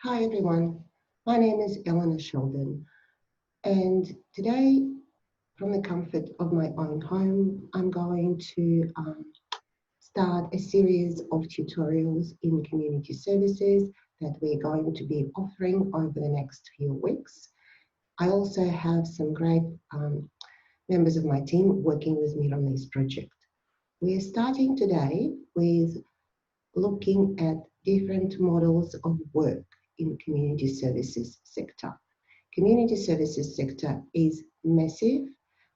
Hi everyone, my name is Eleanor Sheldon, and today, from the comfort of my own home, I'm going to start a series of tutorials in community services that we're going to be offering over the next few weeks. I also have some great members of my team working with me on this project. We're starting today with looking at different models of work in community services sector. Community services sector is massive,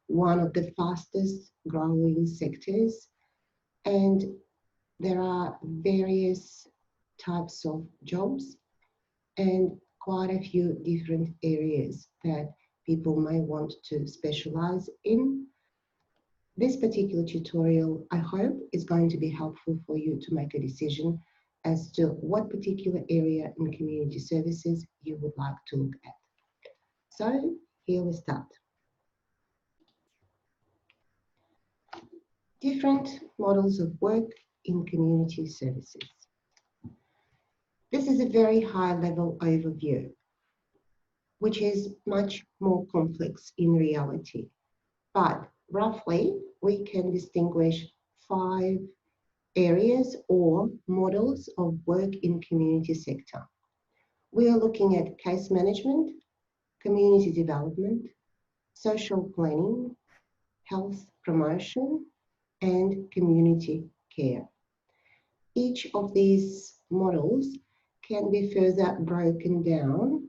one of the fastest growing sectors, and there are various types of jobs and quite a few different areas that people may want to specialize in. This particular tutorial, I hope, is going to be helpful for you to make a decision as to what particular area in community services you would like to look at. So here we start. Different models of work in community services. This is a very high level overview, which is much more complex in reality. But roughly, we can distinguish 5 areas or models of work in community sector. We are looking at case management, community development, social planning, health promotion, and community care. Each of these models can be further broken down,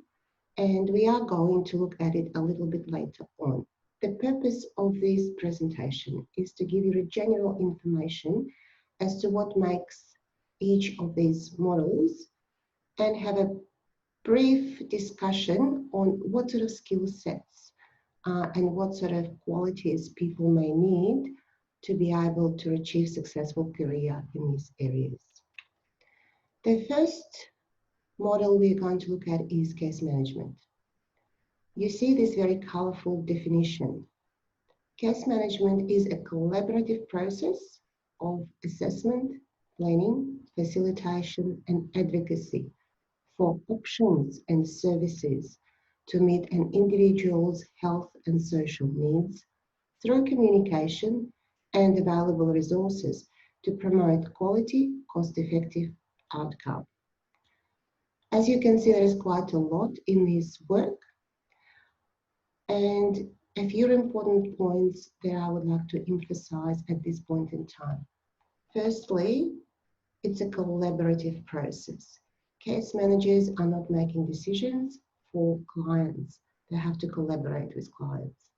and we are going to look at it a little bit later on. The purpose of this presentation is to give you a general information as to what makes each of these models and have a brief discussion on what sort of skill sets and what sort of qualities people may need to be able to achieve successful career in these areas. The first model we're going to look at is case management. You see this very colorful definition. Case management is a collaborative process of assessment, planning, facilitation, and advocacy for options and services to meet an individual's health and social needs through communication and available resources to promote quality, cost-effective outcome. As you can see, there is quite a lot in this work, and a few important points that I would like to emphasize at this point in time. Firstly, it's a collaborative process. Case managers are not making decisions for clients. They have to collaborate with clients.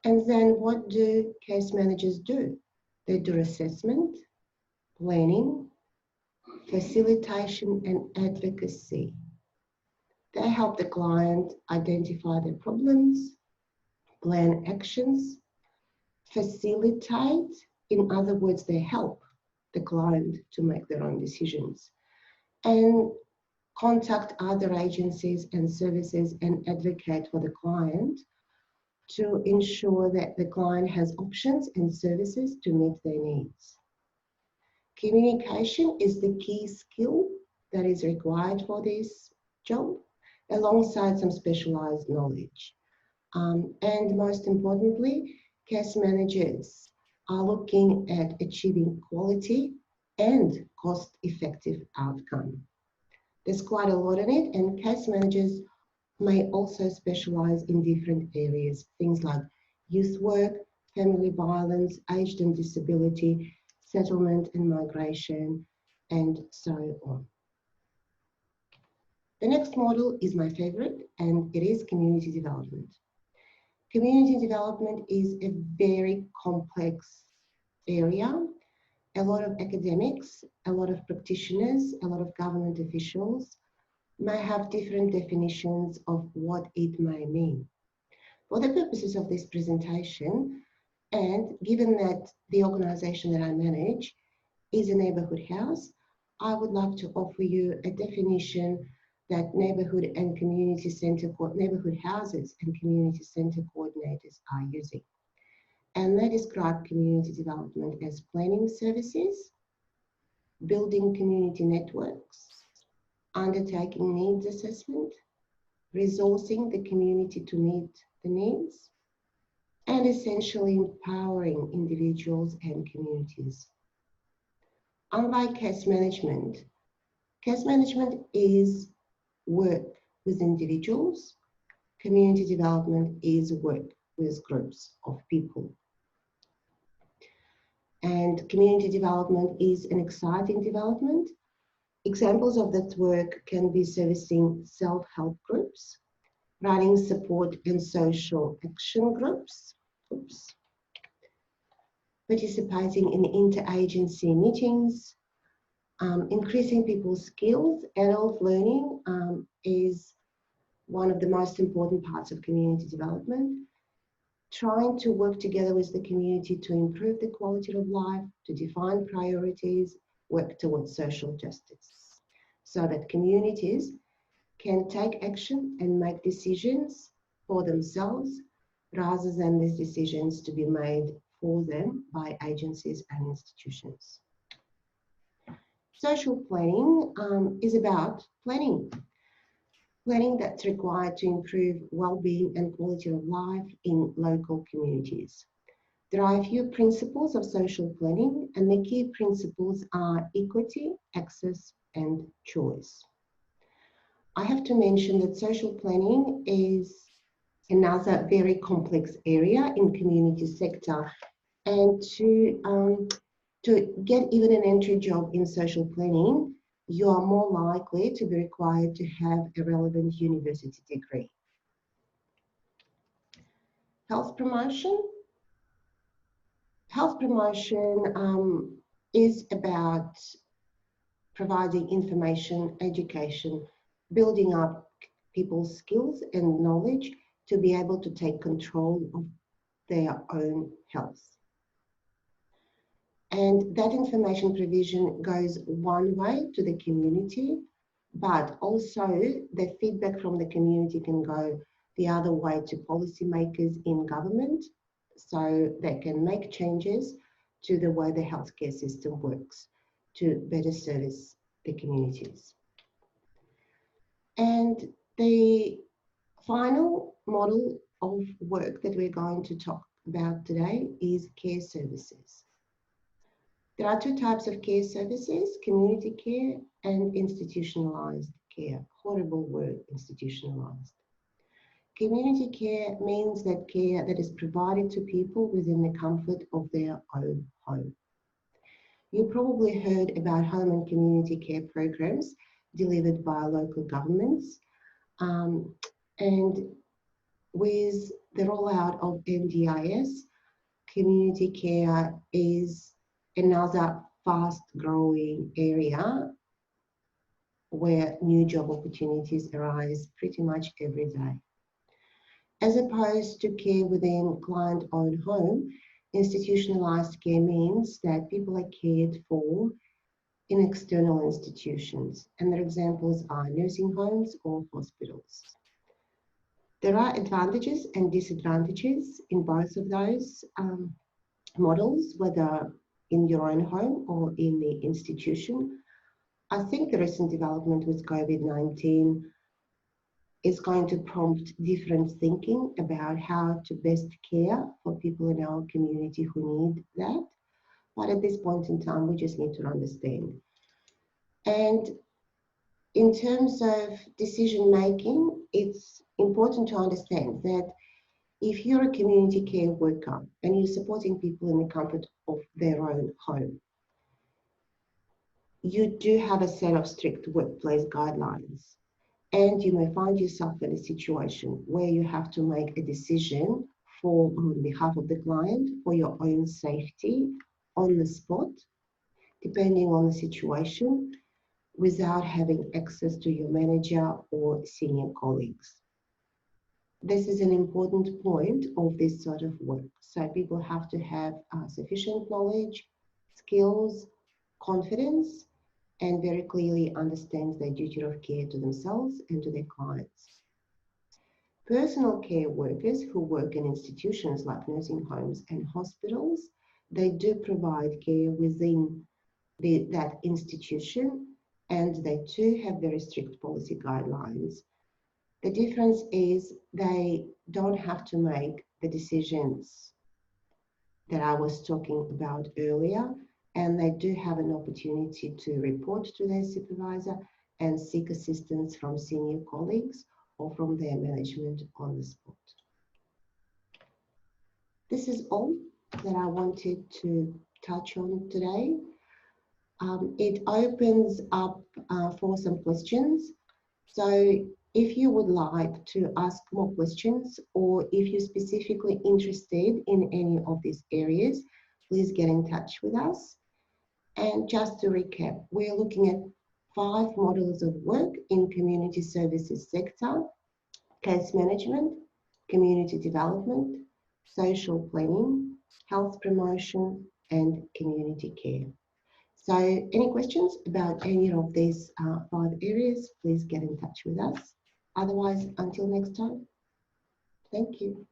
And then what do case managers do? They do assessment, planning, facilitation, and advocacy. They help the client identify their problems, plan actions, facilitate, in other words, they help the client to make their own decisions, and contact other agencies and services and advocate for the client to ensure that the client has options and services to meet their needs. Communication is the key skill that is required for this job, alongside some specialized knowledge. And most importantly, case managers are looking at achieving quality and cost-effective outcome. There's quite a lot in it, and case managers may also specialize in different areas, things like youth work, family violence, aged and disability, settlement and migration, and so on. The next model is my favorite, and it is community development. Community development is a very complex area. A lot of academics, a lot of practitioners, a lot of government officials may have different definitions of what it may mean. For the purposes of this presentation, and given that the organisation that I manage is a neighbourhood house, I would like to offer you a definition that neighbourhood and community centre, neighbourhood houses and community centre coordinators are using. And they describe community development as planning services, building community networks, undertaking needs assessment, resourcing the community to meet the needs, and essentially empowering individuals and communities. Unlike case management is work with individuals, community development is work with groups of people. And community development is an exciting development. Examples of that work can be servicing self-help groups, running support and social action groups, participating in interagency meetings, increasing people's skills. Adult learning is one of the most important parts of community development. Trying to work together with the community to improve the quality of life, to define priorities, work towards social justice, so that communities can take action and make decisions for themselves rather than these decisions to be made for them by agencies and institutions. Social planning is about planning that's required to improve well-being and quality of life in local communities. There are a few principles of social planning, and the key principles are equity, access, and choice. I have to mention that social planning is another very complex area in community sector, and to get even an entry job in social planning, you are more likely to be required to have a relevant university degree. Health promotion. Health promotion is about providing information, education, building up people's skills and knowledge to be able to take control of their own health. And that information provision goes one way to the community, but also the feedback from the community can go the other way to policymakers in government, so they can make changes to the way the healthcare system works to better service the communities. And the final model of work that we're going to talk about today is care services. There are two types of care services, community care and institutionalized care. Horrible word, institutionalized. Community care means that care that is provided to people within the comfort of their own home. You probably heard about home and community care programs delivered by local governments. And with the rollout of NDIS, community care is another fast-growing area where new job opportunities arise pretty much every day. As opposed to care within client-owned home, institutionalized care means that people are cared for in external institutions, and their examples are nursing homes or hospitals. There are advantages and disadvantages in both of those models, whether in your own home or in the institution. I think the recent development with COVID-19 is going to prompt different thinking about how to best care for people in our community who need that. But at this point in time, we just need to understand. And in terms of decision making, it's important to understand that if you're a community care worker and you're supporting people in the comfort of their own home, you do have a set of strict workplace guidelines. And you may find yourself in a situation where you have to make a decision on behalf of the client for your own safety on the spot, depending on the situation, without having access to your manager or senior colleagues. This is an important point of this sort of work. So people have to have sufficient knowledge, skills, confidence, and very clearly understands their duty of care to themselves and to their clients. Personal care workers who work in institutions like nursing homes and hospitals, they do provide care within that institution, and they too have very strict policy guidelines. The difference is they don't have to make the decisions that I was talking about earlier, and they do have an opportunity to report to their supervisor and seek assistance from senior colleagues or from their management on the spot. This is all that I wanted to touch on today. It opens up for some questions. So if you would like to ask more questions, or if you're specifically interested in any of these areas, please get in touch with us. And just to recap, we're looking at 5 models of work in community services sector: case management, community development, social planning, health promotion, and community care. So any questions about any of these 5 areas, please get in touch with us. Otherwise, until next time, thank you.